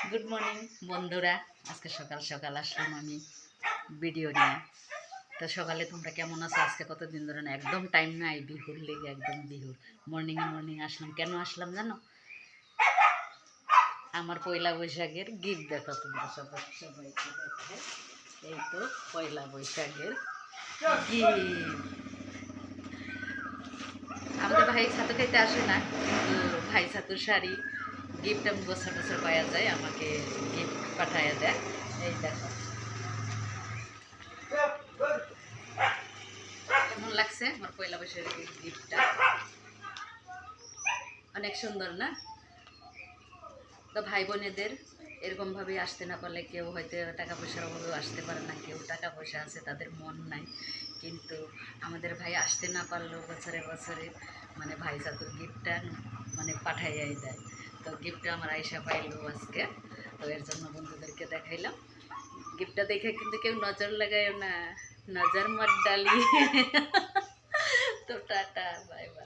Good morning বন্ধুরা, আজকে সকাল সকাল আসলাম আমি ভিডিও নিয়ে। তো সকালে তোমরা কেমন আছো? আজকে কতদিন ধরে না একদম টাইম নাই, বিহুর লেগে একদম বিহুর মর্নিং আসলাম। কেন আসলাম জানো? আমার পয়লা বৈশাখের গিফট দেখো তোমরা সবাইকে দেখে। এই তো পয়লা বৈশাখের গিফট। আমাদের ভাই ছাতু খাইতে আসে না, কিন্তু ভাই ছাতুর শাড়ি গিফট আমি বছর বছর পাওয়া যায়, আমাকে গিফট পাঠাইয়া দেয়। এই দেখো কেমন লাগছে আমার পয়লা বৈশাখের গিফটটা, অনেক সুন্দর না? তো ভাই বোনেদের এরকমভাবে আসতে না পারলে, কেউ হয়তো টাকা পয়সার অভাবেও আসতে পারে না, কেউ টাকা পয়সা আছে তাদের মন নাই, কিন্তু আমাদের ভাই আসতে না পারলেও বছরে বছরে মানে ভাই চাতুর গিফটটা মানে পাঠাইয়াই দেয়। তো গিফটটা আমার আয়সা পাইলো আজকে, তো এর জন্য বন্ধুদেরকে দেখাইলাম। গিফটটা দেখে কিন্তু কেউ নজর লাগাইও না, নজর মত ডালি। তো টাটা, বাই বাই।